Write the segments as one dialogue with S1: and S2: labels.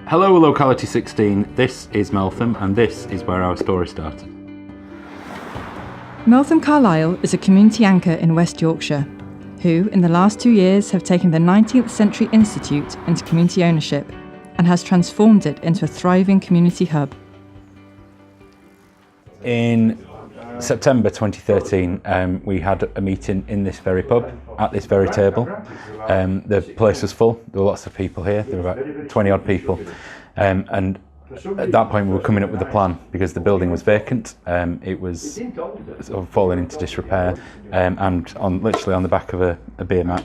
S1: Hello Locality 16, this is Meltham and this is where our story started.
S2: Meltham Carlile is a community anchor in West Yorkshire, who in the last 2 years have taken the 19th Century Institute into community ownership and has transformed it into a thriving community hub.
S1: In September 2013, we had a meeting in this very pub, at this very table. The place was full, there were lots of people here, there were about 20 odd people. And at that point we were coming up with a plan because the building was vacant, it was sort of falling into disrepair, and literally on the back of a beer mat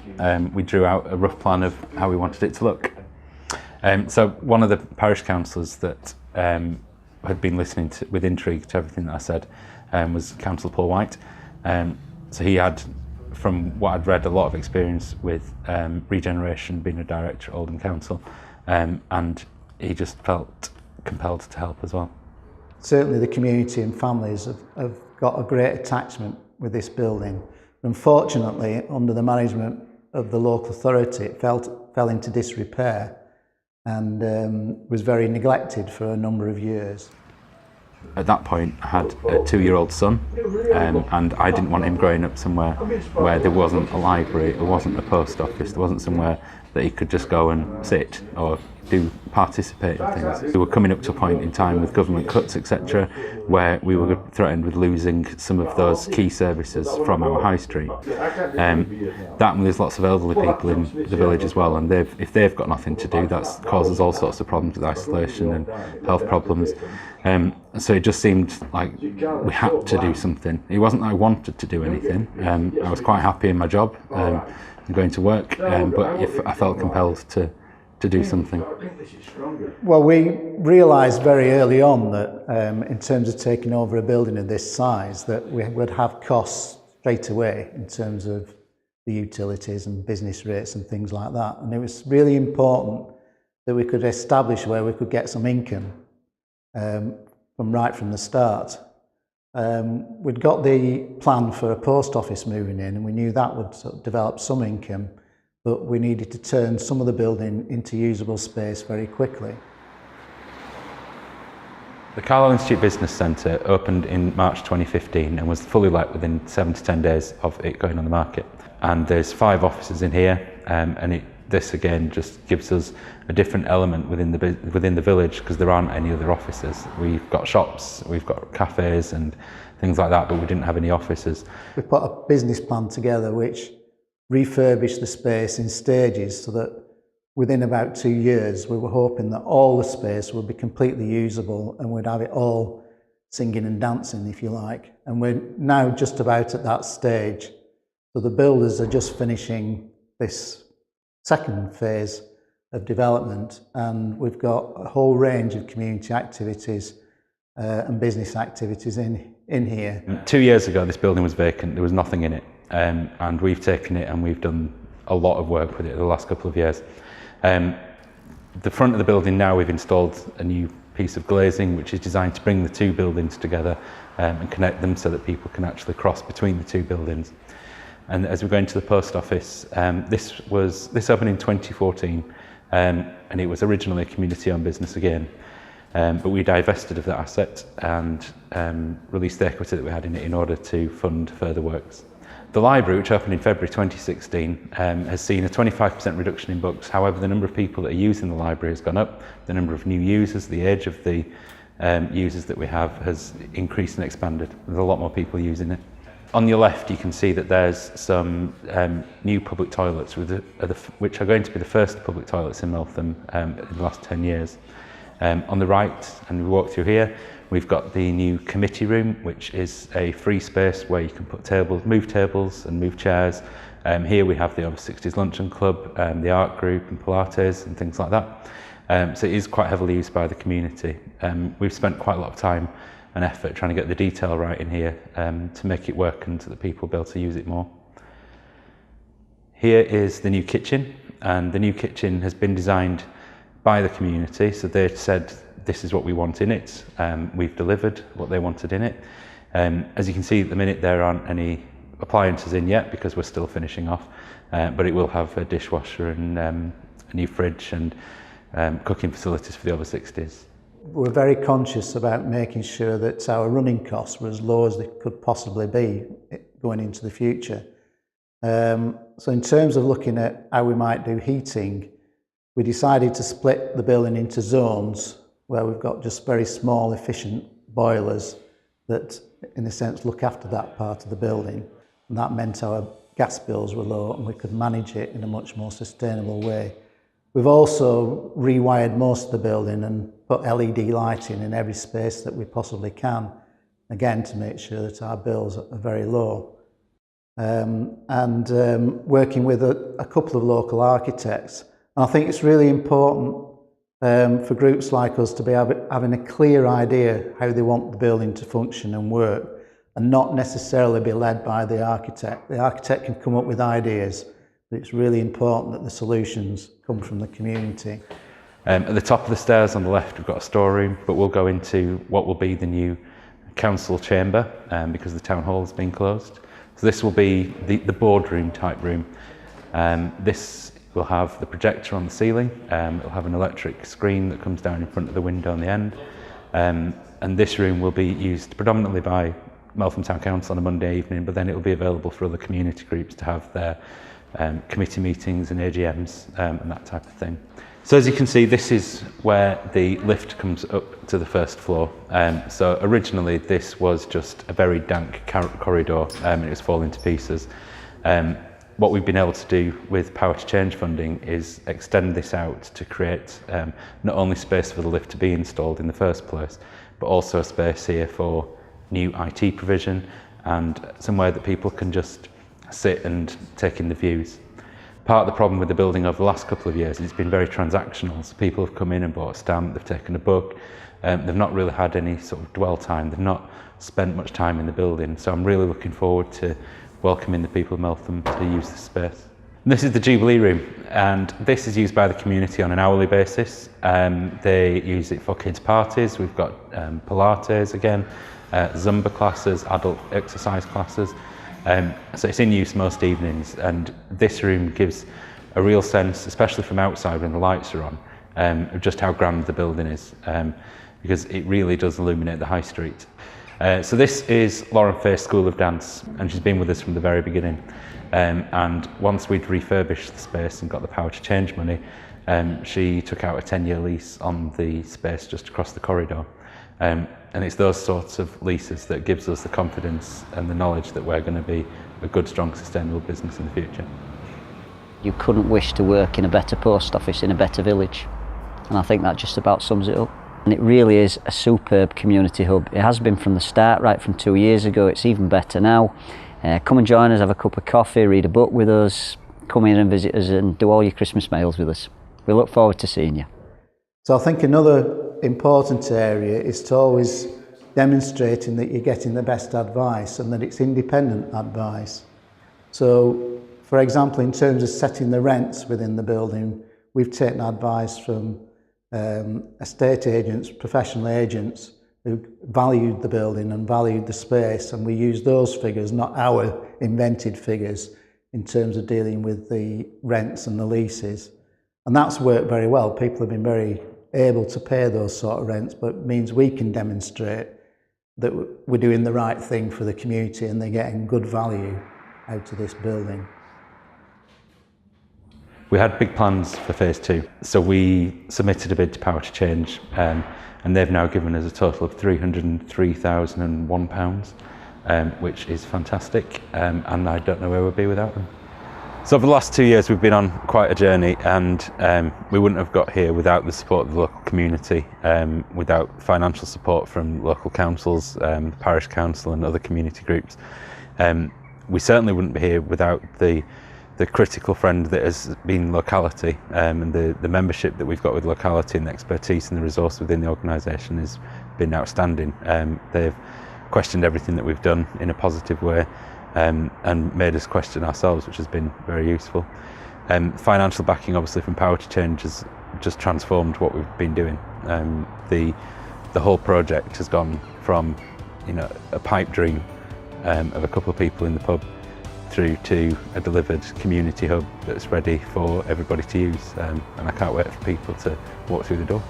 S1: we drew out a rough plan of how we wanted it to look. So one of the parish councillors that had been listening with intrigue to everything that I said was Councillor Paul White. So he had, from what I'd read, a lot of experience with regeneration, being a director at Oldham Council, and he just felt compelled to help as well.
S3: Certainly the community and families have got a great attachment with this building. Unfortunately, under the management of the local authority, it fell into disrepair and was very neglected for a number of years.
S1: At that point I had a 2-year-old son, and I didn't want him growing up somewhere where there wasn't a library, there wasn't a post office, there wasn't somewhere that he could just go and sit or participate in things. We were coming up to a point in time with government cuts, etc., where we were threatened with losing some of those key services from our high street. That, and there's lots of elderly people in the village as well, and if they've got nothing to do, that causes all sorts of problems with isolation and health problems. So it just seemed like we had to do something. It wasn't that I wanted to do anything. I was quite happy in my job and going to work, but if I felt compelled to do something.
S3: Well, we realised very early on that in terms of taking over a building of this size, that we would have costs straight away in terms of the utilities and business rates and things like that. And it was really important that we could establish where we could get some income from the start. We'd got the plan for a post office moving in, and we knew that would sort of develop some income, but we needed to turn some of the building into usable space very quickly.
S1: The Carlile Institute Business Centre opened in March 2015 and was fully let within 7 to 10 days of it going on the market. And there's 5 offices in here, and this again just gives us a different element within the village, because there aren't any other offices. We've got shops, we've got cafes and things like that, but we didn't have any offices.
S3: We put a business plan together which refurbished the space in stages, so that within about 2 years we were hoping that all the space would be completely usable and we'd have it all singing and dancing, if you like. And we're now just about at that stage. So the builders are just finishing this second phase of development, and we've got a whole range of community activities and business activities in here.
S1: 2 years ago this building was vacant, there was nothing in it, and we've taken it and we've done a lot of work with it the last couple of years. The front of the building now, we've installed a new piece of glazing which is designed to bring the 2 buildings together and connect them so that people can actually cross between the 2 buildings. And as we go into the post office, this opened in 2014, and it was originally a community-owned business again, but we divested of that asset and released the equity that we had in it in order to fund further works. The library, which opened in February 2016, has seen a 25% reduction in books. However, the number of people that are using the library has gone up, the number of new users, the age of the users that we have has increased and expanded. There's a lot more people using it. On your left you can see that there's some new public toilets which are going to be the first public toilets in Meltham in the last 10 years. On the right, and we walk through here, we've got the new committee room, which is a free space where you can put tables, move tables and move chairs. Here we have the Over 60s Luncheon Club, the art group and Pilates and things like that. So it is quite heavily used by the community. We've spent quite a lot of time and effort trying to get the detail right in here to make it work and so that people will be able to use it more. Here is the new kitchen, and the new kitchen has been designed by the community, so they said this is what we want in it. We've delivered what they wanted in it. As you can see at the minute there aren't any appliances in yet because we're still finishing off, but it will have a dishwasher and a new fridge and cooking facilities for the over 60s.
S3: We're very conscious about making sure that our running costs were as low as they could possibly be going into the future. So in terms of looking at how we might do heating, we decided to split the building into zones where we've got just very small, efficient boilers that, in a sense, look after that part of the building. And that meant our gas bills were low and we could manage it in a much more sustainable way. We've also rewired most of the building and put LED lighting in every space that we possibly can, again to make sure that our bills are very low. Working with a couple of local architects. And I think it's really important for groups like us to be having a clear idea how they want the building to function and work, and not necessarily be led by the architect. The architect can come up with ideas, but it's really important that the solutions come from the community.
S1: At the top of the stairs on the left, we've got a storeroom, but we'll go into what will be the new council chamber because the town hall has been closed. So this will be the boardroom type room. This will have the projector on the ceiling. It'll have an electric screen that comes down in front of the window on the end. And this room will be used predominantly by Meltham Town Council on a Monday evening, but then it will be available for other community groups to have their committee meetings and AGMs and that type of thing. So as you can see, this is where the lift comes up to the first floor. So originally this was just a very dank corridor and it was falling to pieces. What we've been able to do with Power to Change funding is extend this out to create not only space for the lift to be installed in the first place, but also a space here for new IT provision and somewhere that people can just sit and take in the views. Part of the problem with the building over the last couple of years is it's been very transactional. So people have come in and bought a stamp, they've taken a book, they've not really had any sort of dwell time, they've not spent much time in the building. So I'm really looking forward to welcoming the people of Meltham to use this space. And this is the Jubilee Room, and this is used by the community on an hourly basis. They use it for kids' parties. We've got Pilates again, Zumba classes, adult exercise classes. So it's in use most evenings, and this room gives a real sense, especially from outside when the lights are on, of just how grand the building is, because it really does illuminate the high street. So this is Lauren Faye's School of Dance, and she's been with us from the very beginning. And once we'd refurbished the space and got the Power to Change money, she took out a 10-year lease on the space just across the corridor. And it's those sorts of leases that gives us the confidence and the knowledge that we're going to be a good, strong, sustainable business in the future.
S4: You couldn't wish to work in a better post office in a better village, and I think that just about sums it up. And it really is a superb community hub. It has been from the start, right from 2 years ago. It's even better now. Come and join us, have a cup of coffee, read a book with us, come in and visit us and do all your Christmas meals with us. We look forward to seeing you.
S3: So I think another important area is to always demonstrating that you're getting the best advice and that it's independent advice. So, for example, in terms of setting the rents within the building, we've taken advice from estate agents, professional agents who valued the building and valued the space, and we use those figures, not our invented figures, in terms of dealing with the rents and the leases. And that's worked very well. People have been very able to pay those sort of rents, but it means we can demonstrate that we're doing the right thing for the community and they're getting good value out of this building.
S1: We had big plans for phase 2, so we submitted a bid to Power to Change, and they've now given us a total of £303,001, which is fantastic, and I don't know where we'd be without them. So over the last 2 years we've been on quite a journey, and we wouldn't have got here without the support of the local community, without financial support from local councils, the parish council and other community groups. We certainly wouldn't be here without the critical friend that has been Locality, and the membership that we've got with Locality and the expertise and the resource within the organisation has been outstanding. They've questioned everything that we've done in a positive way, and made us question ourselves, which has been very useful. Financial backing obviously from Power to Change has just transformed what we've been doing. The whole project has gone from a pipe dream of a couple of people in the pub through to a delivered community hub that's ready for everybody to use, and I can't wait for people to walk through the door.